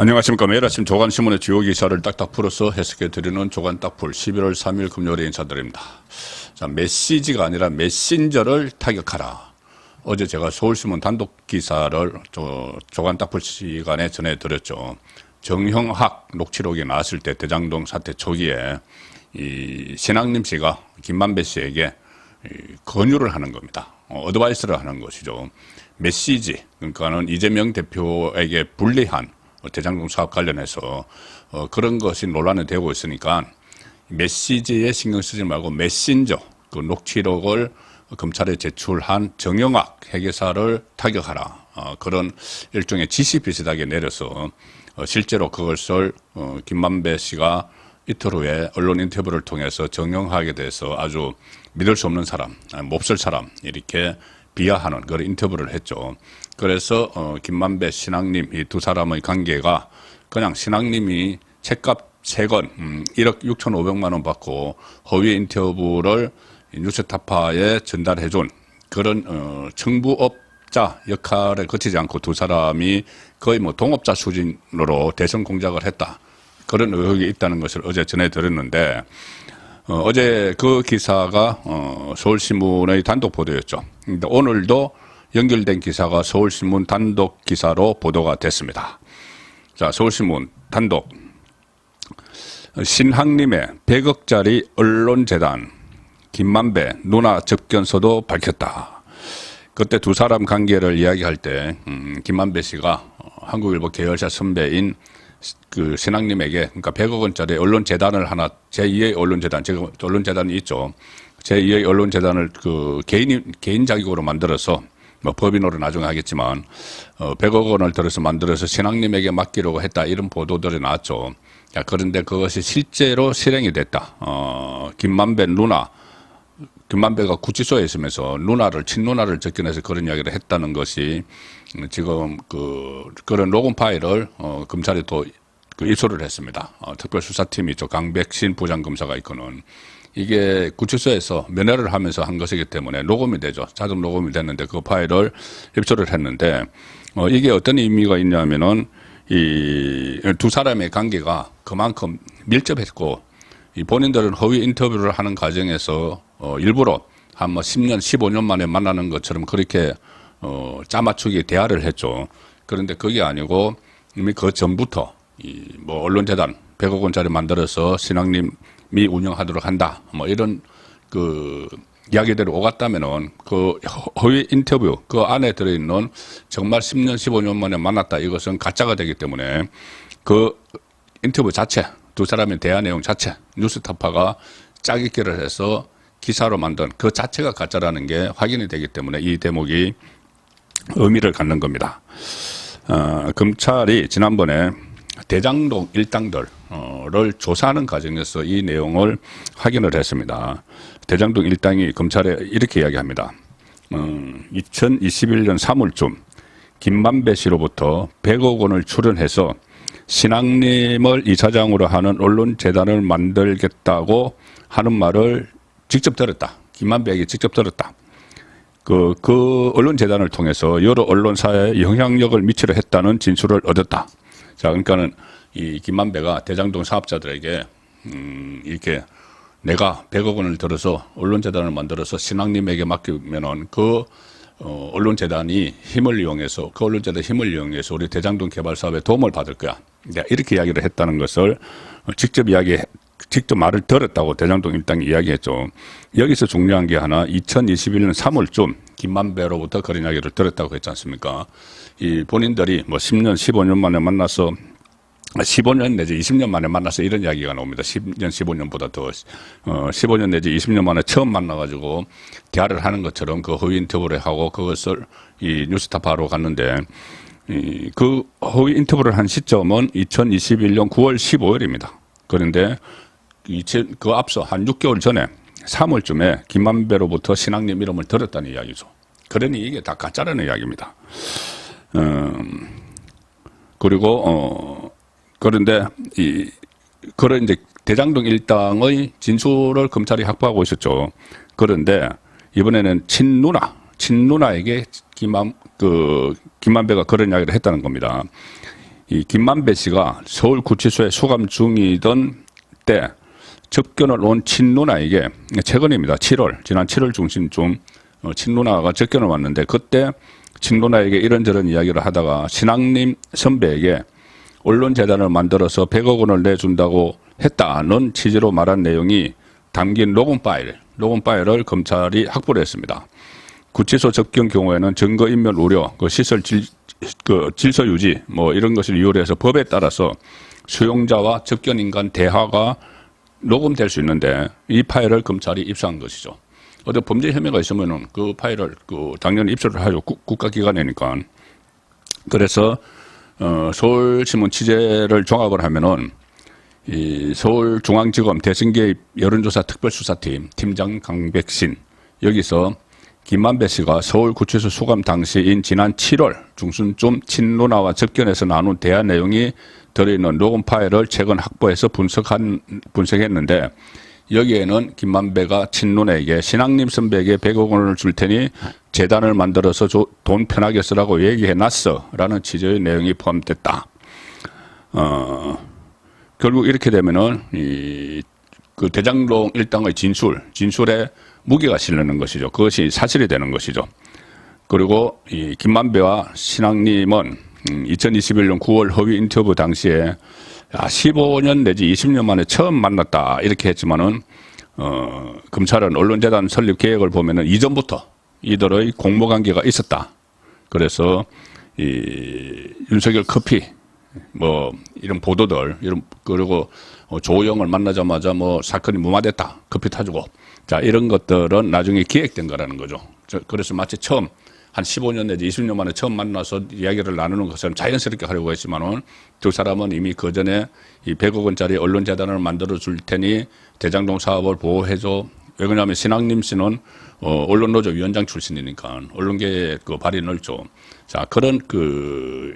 안녕하십니까. 매일 아침 조간신문의 주요 기사를 딱딱 풀어서 해석해드리는 조간 딱풀 11월 3일 금요일에 인사드립니다. 자, 메시지가 아니라 메신저를 타격하라. 어제 제가 서울신문 단독 기사를 조간 딱풀 시간에 전해드렸죠. 정형학 녹취록이 나왔을 때 대장동 사태 초기에 이 신학님 씨가 김만배 씨에게 권유를 하는 겁니다. 어드바이스를 하는 것이죠. 메시지, 그러니까는 이재명 대표에게 불리한 대장동 사업 관련해서 그런 것이 논란이 되고 있으니까 메시지에 신경 쓰지 말고 메신저, 그 녹취록을 검찰에 제출한 정영학 회계사를 타격하라. 그런 일종의 지시 비슷하게 내려서 실제로 그것을 김만배 씨가 이틀 후에 언론 인터뷰를 통해서 정영학에 대해서 아주 믿을 수 없는 사람, 몹쓸 사람 이렇게 비하하는 그런 인터뷰를 했죠. 그래서 김만배, 신학님 이 두 사람의 관계가 그냥 신학님이 책값 3권 1억 6,500만 원 받고 허위 인터뷰를 뉴스타파에 전달해준 그런 청부업자 역할에 거치지 않고 두 사람이 거의 뭐 동업자 수준으로 대선 공작을 했다. 그런 의혹이 있다는 것을 어제 전해드렸는데 어제 그 기사가 서울신문의 단독 보도였죠. 근데 오늘도 연결된 기사가 서울신문 단독 기사로 보도가 됐습니다. 자, 서울신문 단독. 신학님의 100억짜리 언론재단 김만배 누나 접견서도 밝혔다. 그때 두 사람 관계를 이야기할 때 김만배 씨가 한국일보 계열사 선배인 그 신학님에게 그러니까 100억 원짜리 언론재단을 하나 제2의 언론재단 지금 언론재단이 있죠. 제2의 언론재단을 그 개인 자격으로 만들어서 뭐 법인으로 나중에 하겠지만 100억 원을 들어서 만들어서 신학님에게 맡기려고 했다 이런 보도들이 나왔죠. 자, 그런데 그것이 실제로 실행이 됐다. 김만배가 구치소에 있으면서 친누나를 접견해서 그런 이야기를 했다는 것이 지금 그런 녹음 파일을 검찰이 또 입수를 했습니다. 특별수사팀이 있죠. 강백신 부장검사가 있고는 이게 구치소에서 면회를 하면서 한 것이기 때문에 녹음이 되죠. 자동 녹음이 됐는데 그 파일을 입수를 했는데 이게 어떤 의미가 있냐면은 이 두 사람의 관계가 그만큼 밀접했고 이 본인들은 허위 인터뷰를 하는 과정에서 일부러 한 뭐 10년, 15년 만에 만나는 것처럼 그렇게 짜맞추기 대화를 했죠. 그런데 그게 아니고 이미 그 전부터 이 뭐 언론재단 100억 원짜리 만들어서 신학님이 운영하도록 한다. 뭐 이런 그 이야기대로 오갔다면은 그 허위 인터뷰 그 안에 들어있는 정말 10년, 15년 만에 만났다. 이것은 가짜가 되기 때문에 그 인터뷰 자체, 두 사람의 대화 내용 자체, 뉴스타파가 짜깁기를 해서 기사로 만든 그 자체가 가짜라는 게 확인이 되기 때문에 이 대목이 의미를 갖는 겁니다. 검찰이 지난번에 대장동 일당들을 조사하는 과정에서 이 내용을 확인을 했습니다. 대장동 일당이 검찰에 이렇게 이야기합니다. 2021년 3월쯤 김만배 씨로부터 100억 원을 출연해서 신학님을 이사장으로 하는 언론재단을 만들겠다고 하는 말을 직접 들었다. 김만배에게 직접 들었다. 그 언론재단을 통해서 여러 언론사에 영향력을 미치려 했다는 진술을 얻었다. 자, 그러니까는 이 김만배가 대장동 사업자들에게 이렇게 내가 100억 원을 들어서 언론재단을 만들어서 신학님에게 맡기면은 그 언론재단이 힘을 이용해서 그 언론재단 힘을 이용해서 우리 대장동 개발 사업에 도움을 받을 거야. 이렇게 이야기를 했다는 것을 직접 말을 들었다고 대장동 일당이 이야기했죠. 여기서 중요한 게 하나 2021년 3월쯤 김만배로부터 그런 이야기를 들었다고 했지 않습니까? 이 본인들이 뭐 10년, 15년 만에 만나서 15년 내지 20년 만에 만나서 이런 이야기가 나옵니다. 10년, 15년보다 더 15년 내지 20년 만에 처음 만나가지고 대화를 하는 것처럼 그 허위 인터뷰를 하고 그것을 이 뉴스타파로 갔는데 그 허위 인터뷰를 한 시점은 2021년 9월 15일입니다. 그런데 그 앞서 한 6개월 전에 3월쯤에 김만배로부터 신학님 이름을 들었다는 이야기죠. 그러니 이게 다 가짜라는 이야기입니다. 그리고 그런데 그런 이제 대장동 일당의 진술을 검찰이 확보하고 있었죠. 그런데 이번에는 친누나에게 김만배가 그런 이야기를 했다는 겁니다. 이 김만배 씨가 서울구치소에 수감 중이던 때 접견을 온 친누나에게 최근입니다. 7월 지난 7월 중심쯤 친누나가 접견을 왔는데 그때 친누나에게 이런저런 이야기를 하다가 신앙님 선배에게 언론재단을 만들어서 100억 원을 내준다고 했다는 취지로 말한 내용이 담긴 녹음 파일을 검찰이 확보를 했습니다. 구치소 접견 경우에는 증거인멸 우려, 시설 질서 유지 이런 것을 이유로 해서 법에 따라서 수용자와 접견인 간 대화가 녹음될 수 있는데 이 파일을 검찰이 입수한 것이죠. 어떤 범죄 혐의가 있으면은 그 파일을 당연히 입수를 하죠. 국가기관이니까. 그래서 서울신문 취재를 종합을 하면은 이 서울중앙지검 대선개입 여론조사 특별수사팀 팀장 강백신 여기서 김만배 씨가 서울구치소 수감 당시인 지난 7월 중순쯤 친누나와 접견해서 나눈 대화 내용이 들어있는 녹음 파일을 최근 확보해서 분석했는데 여기에는 김만배가 친누나에게 신앙님 선배에게 100억 원을 줄 테니 재단을 만들어서 돈 편하게 쓰라고 얘기해놨어 라는 취지의 내용이 포함됐다. 결국 이렇게 되면은 그 대장동 일당의 진술에 무게가 실리는 것이죠. 그것이 사실이 되는 것이죠. 그리고 이 김만배와 신앙님은 2021년 9월 허위 인터뷰 당시에 15년 내지 20년 만에 처음 만났다 이렇게 했지만은 검찰은 언론재단 설립 계획을 보면은 이전부터 이들의 공모관계가 있었다. 그래서 이 윤석열 커피 이런 보도들 그리고 조영을 만나자마자 사건이 무마됐다 커피 타주고 자 이런 것들은 나중에 기획된 거라는 거죠. 그래서 마치 처음 한 15년 내지 20년 만에 처음 만나서 이야기를 나누는 것처럼 자연스럽게 하려고 했지만은 두 사람은 이미 그 전에 이 100억 원짜리 언론재단을 만들어 줄 테니 대장동 사업을 보호해줘. 왜냐하면 신앙님 씨는 언론노조 위원장 출신이니까 언론계에 그 발이 넓죠. 자 그런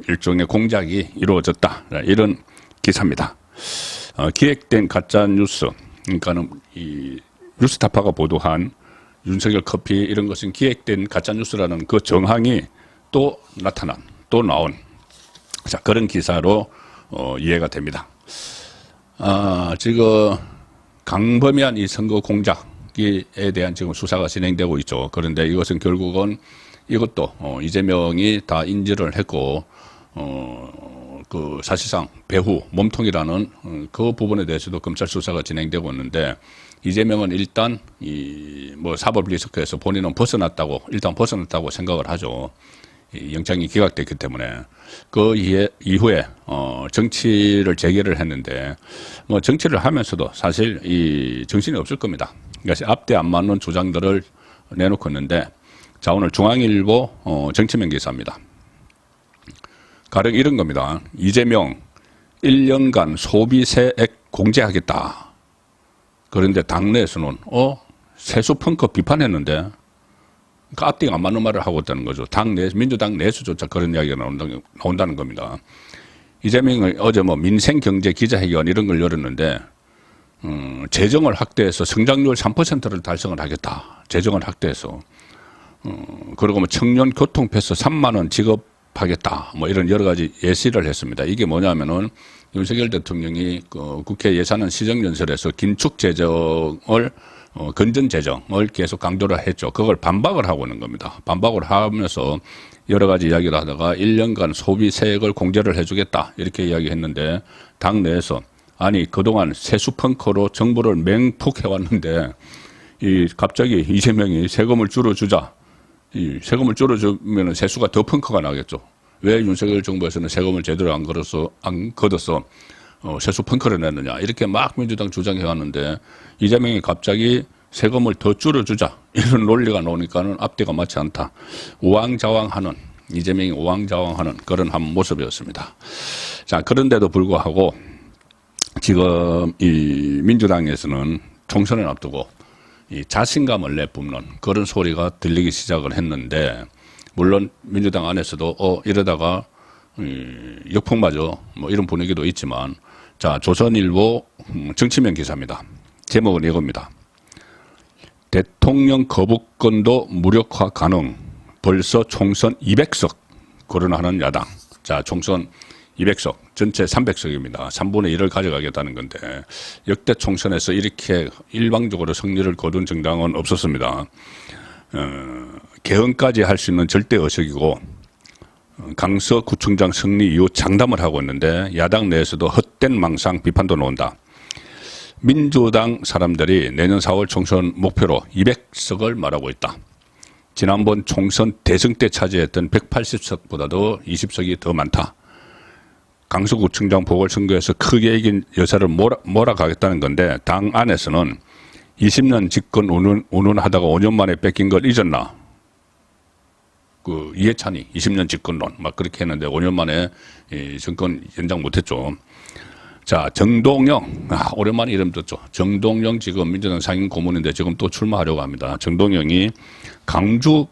일종의 공작이 이루어졌다 이런 기사입니다. 기획된 가짜 뉴스 그러니까는 이 뉴스타파가 보도한 윤석열 커피 이런 것은 기획된 가짜뉴스라는 그 정황이 또 나온 자 그런 기사로 이해가 됩니다. 지금 강범위한 이 선거 공작에 대한 지금 수사가 진행되고 있죠. 그런데 이것은 결국은 이것도 이재명이 다 인지를 했고 사실상 배후 몸통이라는 그 부분에 대해서도 검찰 수사가 진행되고 있는데 이재명은 일단 사법을 리스크해서 본인은 벗어났다고 생각을 하죠. 영장이 기각됐기 때문에 그 이후에 정치를 재개를 했는데 정치를 하면서도 사실 이 정신이 없을 겁니다. 그러니까 앞뒤 안 맞는 주장들을 내놓고 있는데 자 오늘 중앙일보 정치면 기사입니다. 가령 이런 겁니다. 이재명 1년간 소비세액 공제하겠다. 그런데 당내에서는 세수 펑크 비판했는데 그러니까 앞뒤가 안 맞는 말을 하고 있다는 거죠. 민주당 내에서조차 그런 이야기가 나온다는 겁니다. 이재명이 어제 민생 경제 기자회견 이런 걸 열었는데 재정을 확대해서 성장률 3%를 달성을 하겠다. 재정을 확대해서 그리고 청년 교통 패스 3만 원 지급하겠다. 이런 여러 가지 예시를 했습니다. 이게 뭐냐면은 윤석열 대통령이 국회 예산안 시정연설에서 긴축 재정을 건전 재정을 계속 강조를 했죠. 그걸 반박을 하고 있는 겁니다. 반박을 하면서 여러 가지 이야기를 하다가 1년간 소비세액을 공제를 해주겠다 이렇게 이야기했는데 당내에서 아니 그동안 세수 펑크로 정부를 맹폭해왔는데 갑자기 이재명이 세금을 줄여주자. 이 세금을 줄여주면 세수가 더 펑크가 나겠죠. 왜 윤석열 정부에서는 세금을 제대로 안 걷어서 세수 펑크를 냈느냐 이렇게 막 민주당 주장해왔는데 이재명이 갑자기 세금을 더 줄여주자 이런 논리가 나오니까는 앞뒤가 맞지 않다. 이재명이 우왕좌왕하는 그런 한 모습이었습니다. 자 그런데도 불구하고 지금 이 민주당에서는 총선을 앞두고 이 자신감을 내뿜는 그런 소리가 들리기 시작을 했는데 물론 민주당 안에서도 이러다가 역풍마저 이런 분위기도 있지만 자 조선일보 정치면 기사입니다. 제목은 이겁니다. 대통령 거부권도 무력화 가능. 벌써 총선 200석 거론하는 야당. 자 총선 200석 전체 300석입니다. 3분의 1을 가져가겠다는 건데 역대 총선에서 이렇게 일방적으로 승리를 거둔 정당은 없었습니다. 개헌까지 할 수 있는 절대 의석이고 강서구청장 승리 이후 장담을 하고 있는데 야당 내에서도 헛된 망상 비판도 나온다. 민주당 사람들이 내년 4월 총선 목표로 200석을 말하고 있다. 지난번 총선 대승 때 차지했던 180석보다도 20석이 더 많다. 강서구청장 보궐선거에서 크게 이긴 여사를 몰아가겠다는 건데 당 안에서는 20년 집권 운운하다가 5년 만에 뺏긴 걸 잊었나? 그 이해찬이 20년 집권론 막 그렇게 했는데 5년 만에 정권 연장 못했죠. 자, 정동영, 오랜만에 이름 듣죠. 정동영 지금 민주당 상임 고문인데 지금 또 출마하려고 합니다. 정동영이 강주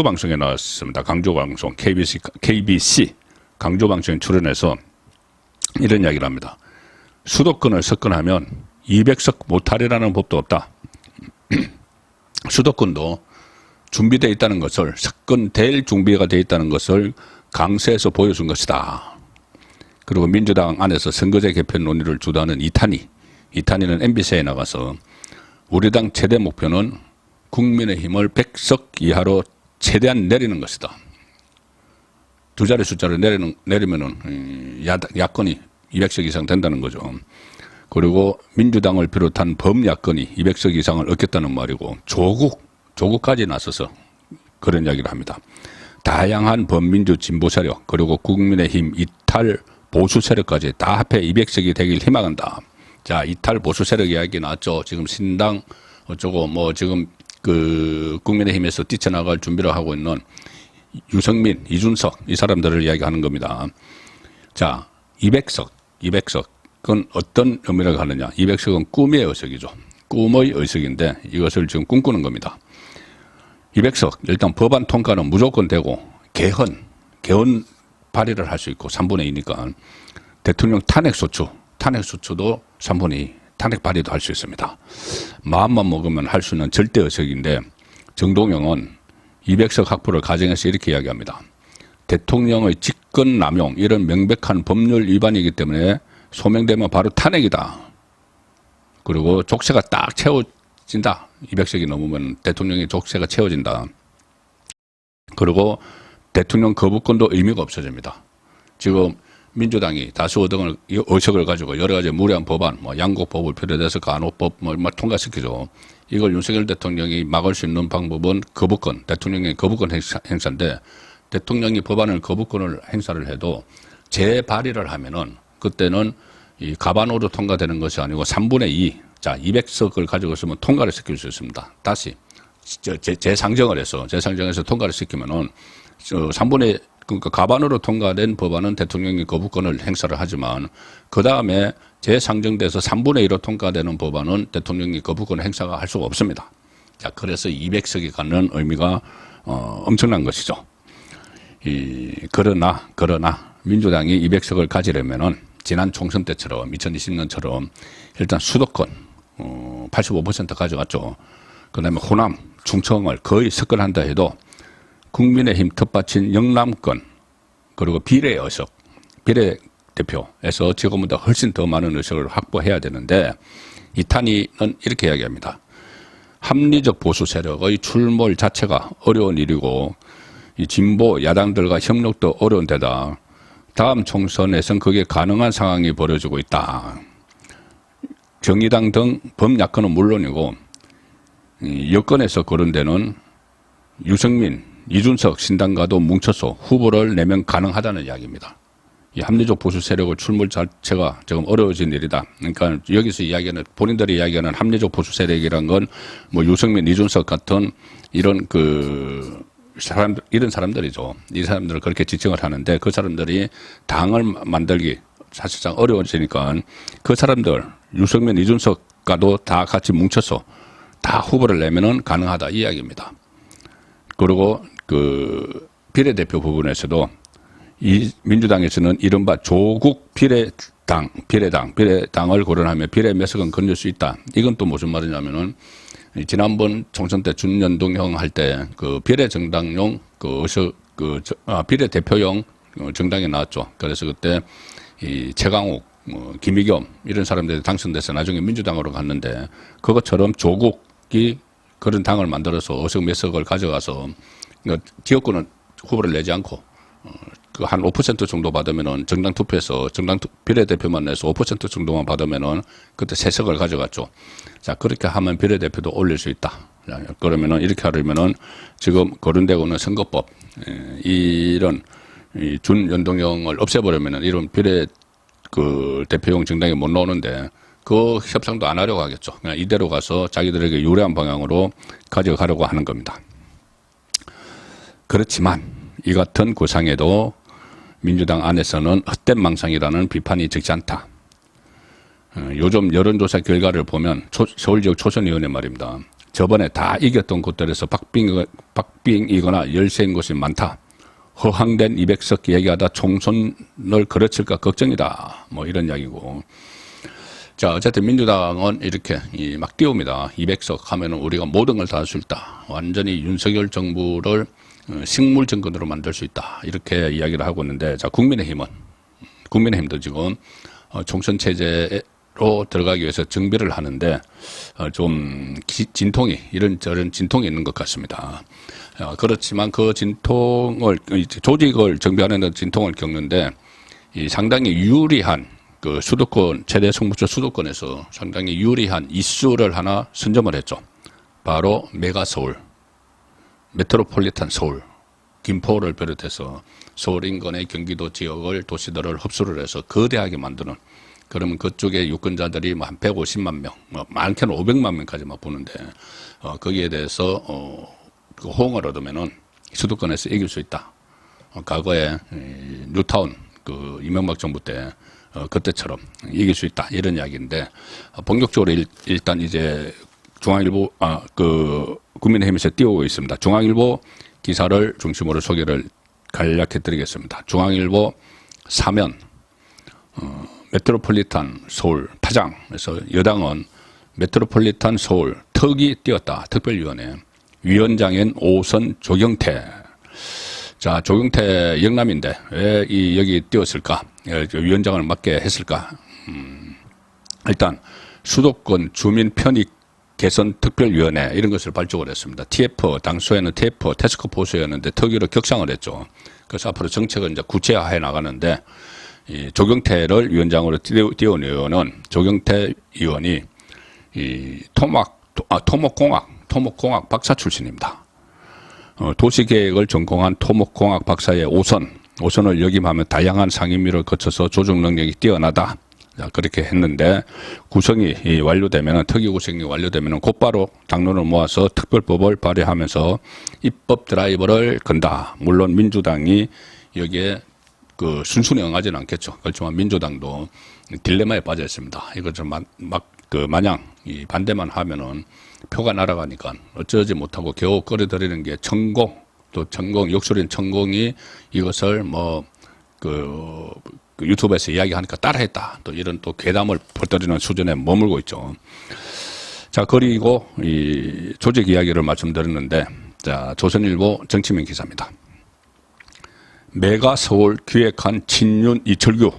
방송에 나왔습니다. 강주 방송 KBC 강주 방송에 출연해서 이런 이야기를 합니다. 수도권을 석권하면 200석 못하리라는 법도 없다. 수도권도 준비되어 있다는 것을 석권될 준비가 되어 있다는 것을 강서에서 보여준 것이다. 그리고 민주당 안에서 선거제 개편 논의를 주도하는 이탄희는 MBC에 나가서 우리 당 최대 목표는 국민의힘을 100석 이하로 최대한 내리는 것이다. 두 자리 숫자를 내리면은 야권이 200석 이상 된다는 거죠. 그리고 민주당을 비롯한 범야권이 200석 이상을 얻겠다는 말이고 조국까지 나서서 그런 이야기를 합니다. 다양한 범민주 진보 세력 그리고 국민의힘 이탈 보수 세력까지 다 합해 200석이 되길 희망한다. 자, 이탈 보수 세력 이야기 나왔죠. 지금 신당 어쩌고 뭐 지금 그 국민의힘에서 뛰쳐나갈 준비를 하고 있는 유승민, 이준석 이 사람들을 이야기하는 겁니다. 자, 200석은 어떤 의미를 가느냐? 200석은 꿈의 의석이죠. 꿈의 의석인데 이것을 지금 꿈꾸는 겁니다. 200석 일단 법안 통과는 무조건 되고 개헌 발의를 할 수 있고 3분의 2니까 대통령 탄핵소추도 3분의 2 탄핵 발의도 할 수 있습니다. 마음만 먹으면 할 수 있는 절대 의석인데 정동영은 200석 확보를 가정해서 이렇게 이야기합니다. 대통령의 직권 남용 이런 명백한 법률 위반이기 때문에 소명되면 바로 탄핵이다. 그리고 족쇄가 딱 채워진다. 200석이 넘으면 대통령의 족쇄가 채워진다. 그리고 대통령 거부권도 의미가 없어집니다. 지금 민주당이 다수 의석을 가지고 여러 가지 무리한 법안, 뭐 양곡법을 비롯해서 간호법 뭐 통과시키죠. 이걸 윤석열 대통령이 막을 수 있는 방법은 거부권, 대통령의 거부권 행사인데 대통령이 법안을 거부권을 행사를 해도 재발의를 하면은 그때는 이 가반으로 통과되는 것이 아니고 3분의 2, 자 200석을 가지고 있으면 통과를 시킬 수 있습니다. 다시 재상정해서 통과를 시키면은 3분의 그러니까 가반으로 통과된 법안은 대통령이 거부권을 행사를 하지만 그 다음에 재상정돼서 3분의 1로 통과되는 법안은 대통령이 거부권 행사가 할 수가 없습니다. 자, 그래서 200석이 갖는 의미가 엄청난 것이죠. 그러나 민주당이 200석을 가지려면은 지난 총선 때처럼 2020년처럼 일단 수도권 85% 가져갔죠. 그다음에 호남, 충청을 거의 석권한다 해도 국민의힘 텃밭인 영남권 그리고 비례대표에서 지금보다 훨씬 더 많은 의석을 확보해야 되는데 이탄희는 이렇게 이야기합니다. 합리적 보수 세력의 출몰 자체가 어려운 일이고 이 진보 야당들과 협력도 어려운 데다 다음 총선에선 그게 가능한 상황이 벌어지고 있다. 정의당 등 범야권은 물론이고 여권에서 그런 데는 유승민, 이준석 신당과도 뭉쳐서 후보를 내면 가능하다는 이야기입니다. 이 합리적 보수 세력의 출몰 자체가 지금 어려워진 일이다. 그러니까 여기서 이야기하는 본인들이 이야기하는 합리적 보수 세력이란 건 뭐 유승민, 이준석 같은 이런 이런 사람들이죠. 이 사람들을 그렇게 지칭을 하는데 그 사람들이 당을 만들기 사실상 어려워지니까 그 사람들 유승민, 이준석과도 다 같이 뭉쳐서 다 후보를 내면은 가능하다 이 이야기입니다. 그리고 그 비례대표 부분에서도 이 민주당에서는 이른바 조국 비례당을 거론하며 비례 몇 석은 건질 수 있다. 이건 또 무슨 말이냐면은 지난번 총선 때 준연동형 할 때 그 비례정당용 비례대표용 정당에 나왔죠. 그래서 그때 이 최강욱, 김의겸 이런 사람들이 당선돼서 나중에 민주당으로 갔는데 그것처럼 조국이 그런 당을 만들어서 어석 몇 석을 가져가서 지역구는 후보를 내지 않고 그 한 5% 정도 받으면은 정당 투표에서 정당 비례대표만 내서 5% 정도만 받으면은 그때 3석을 가져갔죠. 자, 그렇게 하면 비례대표도 올릴 수 있다. 그러면은 이렇게 하려면은 지금 거론되고 있는 선거법 이런 이 준연동형을 없애버리면은 이런 비례 그 대표용 정당이 못 나오는데 그 협상도 안 하려고 하겠죠. 그냥 이대로 가서 자기들에게 유리한 방향으로 가져가려고 하는 겁니다. 그렇지만 이 같은 구상에도 민주당 안에서는 헛된 망상이라는 비판이 적지 않다. 요즘 여론조사 결과를 보면 서울지역 초선위원회 말입니다. 저번에 다 이겼던 곳들에서 박빙이거나 열세인 곳이 많다. 허황된 200석 얘기하다 총선을 거르칠까 걱정이다. 뭐 이런 이야기고. 자, 어쨌든 민주당은 이렇게 막 띄웁니다. 200석 하면은 우리가 모든 걸 다 할 수 있다. 완전히 윤석열 정부를 식물 정권으로 만들 수 있다. 이렇게 이야기를 하고 있는데, 자, 국민의힘도 지금 총선 체제로 들어가기 위해서 정비를 하는데 좀 진통이 이런저런 진통이 있는 것 같습니다. 그렇지만 그 진통을 조직을 정비하는 진통을 겪는데 상당히 유리한 그 수도권 최대 승부처 수도권에서 상당히 유리한 이슈를 하나 선점을 했죠. 바로 메가 서울, 메트로폴리탄 서울, 김포를 비롯해서 서울 인근의 경기도 지역을 도시들을 흡수를 해서 거대하게 만드는. 그러면 그쪽에 유권자들이 한 150만 명, 많게는 500만 명까지 막 보는데 거기에 대해서 그 호응을 얻으면은 수도권에서 이길 수 있다. 과거에 뉴타운 그 이명박 정부 때 그때처럼 이길 수 있다 이런 이야기인데 본격적으로 일단 이제 중앙일보 그 국민의힘에서 띄우고 있습니다. 중앙일보 기사를 중심으로 소개를 간략해드리겠습니다. 중앙일보 사면 메트로폴리탄 서울 파장에서 여당은 메트로폴리탄 서울 턱이 띄었다. 특별위원회 위원장인 오선 조경태. 자, 조경태 영남인데 왜 여기 띄웠을까? 위원장을 맡게 했을까? 일단 수도권 주민 편익 개선 특별위원회 이런 것을 발족을 했습니다. TF 당초에는 TF 태스크 포스였는데 특위로 격상을 했죠. 그래서 앞으로 정책을 이제 구체화해 나가는데 이 조경태를 위원장으로 띄운 의원은 조경태 의원이 이 토목공학 박사 출신입니다. 도시계획을 전공한 토목공학 박사의 오선을 역임하면 다양한 상임위를 거쳐서 조정 능력이 뛰어나다. 자, 그렇게 했는데 구성이 완료되면 특위 구성이 완료되면 곧바로 당론을 모아서 특별법을 발의하면서 입법 드라이버를 건다. 물론 민주당이 여기에 그 순순히 응하지는 않겠죠. 그렇지만 민주당도 딜레마에 빠져 있습니다. 이거 좀 마냥 이 반대만 하면은 표가 날아가니까 어쩌지 못하고 겨우 끌어들이는 게 역술인 천공이 이것을 유튜브에서 이야기하니까 따라했다. 또 이런 또 괴담을 퍼뜨리는 수준에 머물고 있죠. 자, 그리고 이 조직 이야기를 말씀드렸는데, 자, 조선일보 정치면 기사입니다. 메가 서울 기획한 친윤 이철규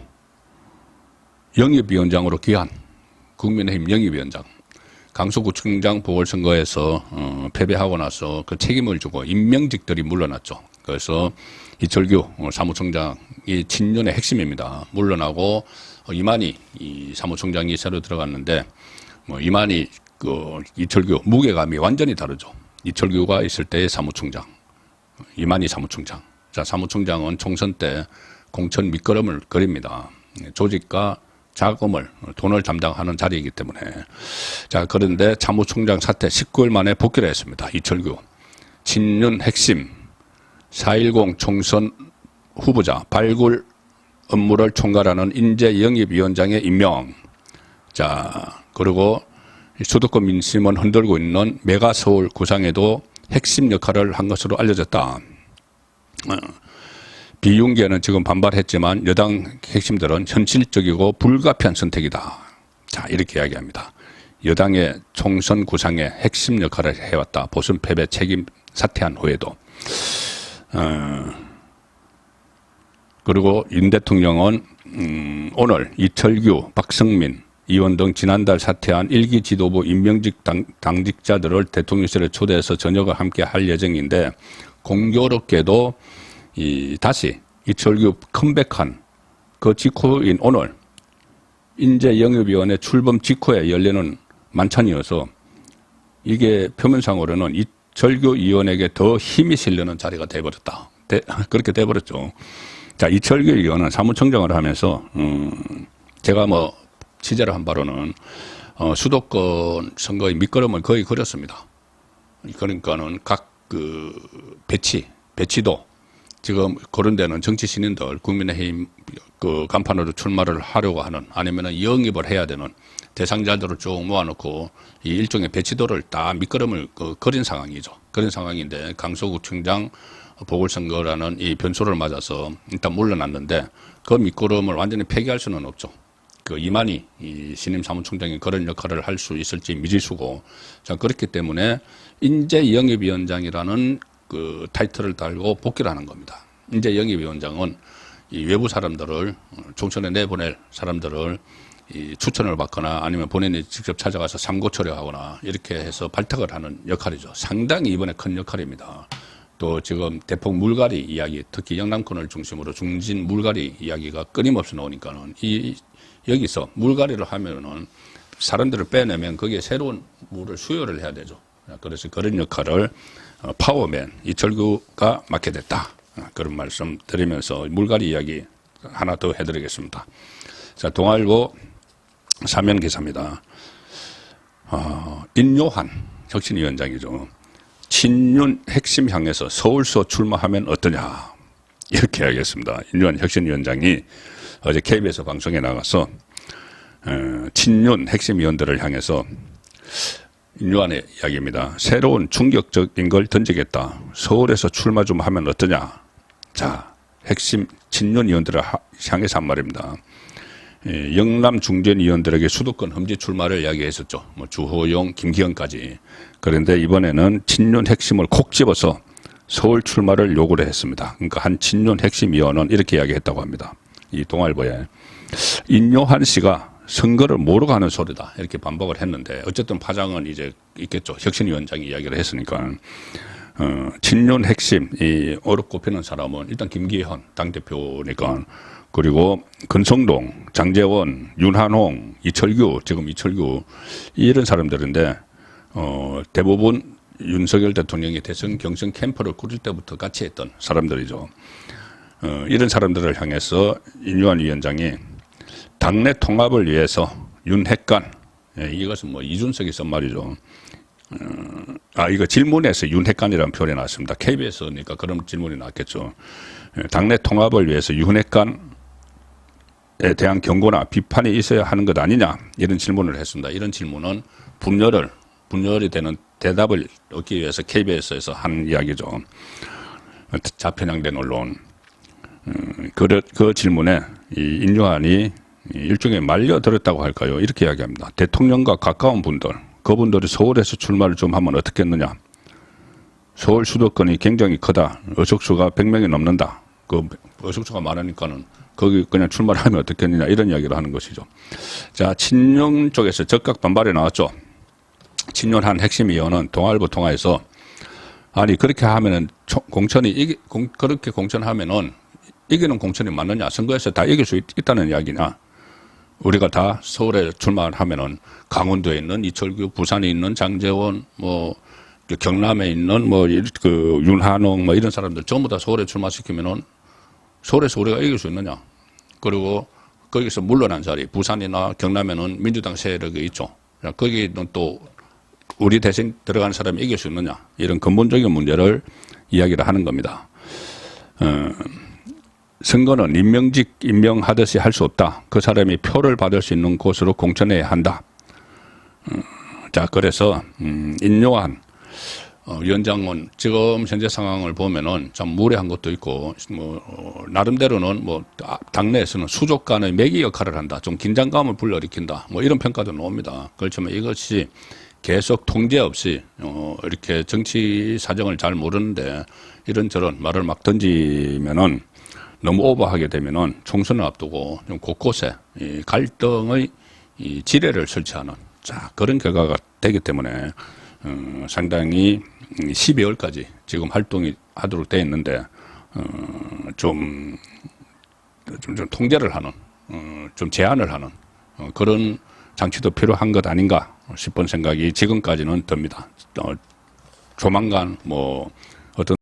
영입위원장으로 귀한 국민의힘 영입위원장. 강서구청장 보궐선거에서 패배하고 나서 그 책임을 주고 임명직들이 물러났죠. 그래서 이철규 사무총장이 친윤의 핵심입니다. 물러나고 이만희 사무총장이 새로 들어갔는데 이만희 이철규 무게감이 완전히 다르죠. 이철규가 있을 때의 사무총장, 이만희 사무총장. 자, 사무총장은 총선 때 공천 밑거름을 그립니다. 조직과 자금을, 돈을 담당하는 자리이기 때문에. 자, 그런데 사무총장 사퇴 19일 만에 복귀를 했습니다. 이철규. 친윤 핵심, 4.10 총선 후보자, 발굴 업무를 총괄하는 인재영입위원장의 임명. 자, 그리고 수도권 민심을 흔들고 있는 메가서울 구상에도 핵심 역할을 한 것으로 알려졌다. 비윤계는 지금 반발했지만 여당 핵심들은 현실적이고 불가피한 선택이다. 자, 이렇게 이야기합니다. 여당의 총선 구상에 핵심 역할을 해왔다. 보선 패배 책임 사퇴한 후에도. 그리고 윤 대통령은 오늘 이철규, 박성민 의원 등 지난달 사퇴한 1기 지도부 임명직 당직자들을 대통령실에 초대해서 저녁을 함께 할 예정인데, 공교롭게도 다시 이철규 컴백한 그 직후인 오늘 인재영입위원회 출범 직후에 열리는 만찬이어서 이게 표면상으로는 이철규 의원에게 더 힘이 실리는 자리가 돼버렸다. 그렇게 돼버렸죠. 자, 이철규 의원은 사무총장을 하면서 제가 뭐 취재를 한 바로는 수도권 선거의 밑거름을 거의 그렸습니다. 그러니까는 각 그 배치도 지금 그런 데는 정치 신인들 국민의힘 그 간판으로 출마를 하려고 하는, 아니면은 영입을 해야 되는 대상자들을 쭉 모아놓고 이 일종의 배치도를 다 밑거름을 그린 상황이죠. 그런 상황인데 강서구청장 보궐선거라는 이 변수를 맞아서 일단 물러났는데, 그 밑거름을 완전히 폐기할 수는 없죠. 그 이만희 이 신임 사무총장이 그런 역할을 할 수 있을지 미지수고, 자, 그렇기 때문에 인재영입위원장이라는 그 타이틀을 달고 복귀를 하는 겁니다. 인재영입위원장은 이 외부 사람들을 총선에 내보낼 사람들을 이 추천을 받거나 아니면 본인이 직접 찾아가서 삼고 처리하거나 이렇게 해서 발탁을 하는 역할이죠. 상당히 이번에 큰 역할입니다. 또 지금 대폭 물갈이 이야기, 특히 영남권을 중심으로 중진 물갈이 이야기가 끊임없이 나오니까는 여기서 물갈이를 하면은 사람들을 빼내면 거기에 새로운 물을 수요를 해야 되죠. 그래서 그런 역할을 파워맨 이철규가 맡게 됐다. 그런 말씀 드리면서 물갈이 이야기 하나 더 해드리겠습니다. 자, 동아일보 사면 기사입니다. 인요한 혁신위원장이죠. 친윤 핵심 향해서 서울서 출마하면 어떠냐, 이렇게 이야기했습니다. 인요한 혁신위원장이 어제 KBS 방송에 나가서 친윤 핵심위원들을 향해서 인요한의 이야기입니다. 새로운 충격적인 걸 던지겠다. 서울에서 출마 좀 하면 어떠냐. 자, 핵심 친윤 의원들을 향해서 한 말입니다. 영남 중진 의원들에게 수도권 험지 출마를 이야기했었죠. 뭐 주호영, 김기현까지. 그런데 이번에는 친윤 핵심을 콕 집어서 서울 출마를 요구를 했습니다. 그러니까 한 친윤 핵심 의원은 이렇게 이야기했다고 합니다. 이 동아일보에 인요한 씨가 선거를 모르고 하는 소리다, 이렇게 반박을 했는데, 어쨌든 파장은 이제 있겠죠. 혁신위원장이 이야기를 했으니까. 친윤 핵심 이 어렵 꼽히는 사람은 일단 김기현 당대표니까, 그리고 권성동, 장제원, 윤한홍, 이철규, 지금 이철규, 이런 사람들인데 대부분 윤석열 대통령이 대선 경선 캠프를 꾸릴 때부터 같이 했던 사람들이죠. 이런 사람들을 향해서 인요한 위원장이 당내 통합을 위해서 윤핵관, 이것은 뭐 이준석이 쓴 말이죠. 이거 질문에서 윤핵관이라는 표현이 나왔습니다. KBS니까 그런 질문이 나왔겠죠. 당내 통합을 위해서 윤핵관에 대한 경고나 비판이 있어야 하는 것 아니냐, 이런 질문을 했습니다. 이런 질문은 분열이 되는 대답을 얻기 위해서 KBS에서 한 이야기죠. 좌편향된 언론. 그 질문에 이 인요한이 일종의 말려들었다고 할까요? 이렇게 이야기합니다. 대통령과 가까운 분들, 그분들이 서울에서 출마를 좀 하면 어떻겠느냐. 서울 수도권이 굉장히 크다. 의석수가 100명이 넘는다. 그 의석수가 많으니까는 거기 그냥 출마를 하면 어떻겠느냐, 이런 이야기를 하는 것이죠. 자, 친윤 쪽에서 적극 반발이 나왔죠. 친윤 한 핵심 의원은 동아일보 통화에서, 아니 그렇게 하면은 그렇게 공천하면은 이기는 공천이 맞느냐, 선거에서 다 이길 수 있다는 이야기냐. 우리가 다 서울에 출마를 하면은 강원도에 있는 이철규, 부산에 있는 장제원, 뭐 경남에 있는 뭐 그 윤한홍 뭐 이런 사람들 전부 다 서울에 출마시키면은 서울에서 우리가 이길 수 있느냐. 그리고 거기서 물러난 자리, 부산이나 경남에는 민주당 세력이 있죠. 거기는 또 우리 대신 들어가는 사람이 이길 수 있느냐. 이런 근본적인 문제를 이야기를 하는 겁니다. 선거는 임명하듯이 할 수 없다. 그 사람이 표를 받을 수 있는 곳으로 공천해야 한다. 자, 그래서 인요한 위원장은 지금 현재 상황을 보면은 참 무례한 것도 있고, 뭐 나름대로는 뭐 당내에서는 수족 간의 매기 역할을 한다. 좀 긴장감을 불러일으킨다. 뭐 이런 평가도 나옵니다. 그렇지만 이것이 계속 통제 없이 이렇게 정치 사정을 잘 모르는데 이런저런 말을 막 던지면은 너무 오버하게 되면은 총선을 앞두고 좀 곳곳에 이 갈등의 이 지뢰를 설치하는 자 그런 결과가 되기 때문에 상당히 12월까지 지금 활동이 하도록 되어 있는데 좀 통제를 하는 좀 제한을 하는 그런 장치도 필요한 것 아닌가 싶은 생각이 지금까지는 듭니다. 조만간 뭐 어떤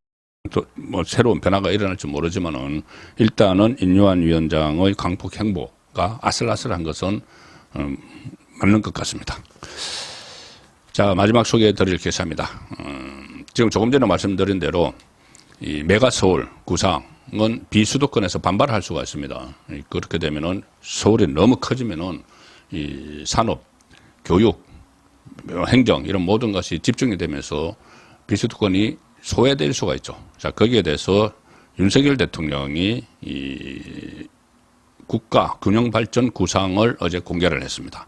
또 뭐 새로운 변화가 일어날지 모르지만은 일단은 인요한 위원장의 강폭 행보가 아슬아슬한 것은 맞는 것 같습니다. 자 마지막 소개해 드릴 기사입니다. 지금 조금 전에 말씀드린 대로 이 메가서울 구상은 비수도권에서 반발할 수가 있습니다. 그렇게 되면은 서울이 너무 커지면은 이 산업, 교육, 행정 이런 모든 것이 집중이 되면서 비수도권이 소외될 수가 있죠. 자 거기에 대해서 윤석열 대통령이 이 국가 균형발전 구상을 어제 공개를 했습니다.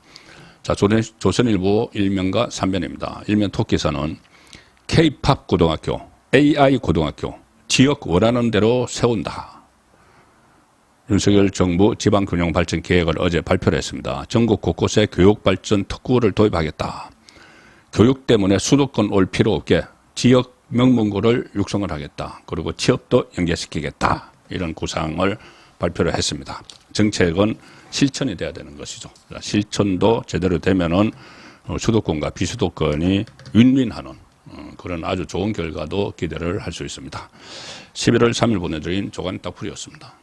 자 조선일보 1면과 3면입니다. 1면 톱기사는 K-팝 고등학교, AI 고등학교 지역 원하는 대로 세운다. 윤석열 정부 지방균형발전 계획을 어제 발표를 했습니다. 전국 곳곳에 교육발전 특구를 도입하겠다. 교육 때문에 수도권 올 필요 없게 지역 명문고를 육성을 하겠다. 그리고 취업도 연계시키겠다. 이런 구상을 발표를 했습니다. 정책은 실천이 돼야 되는 것이죠. 실천도 제대로 되면은 수도권과 비수도권이 윈윈하는 그런 아주 좋은 결과도 기대를 할 수 있습니다. 11월 3일 보내드린 조간 딱풀이었습니다.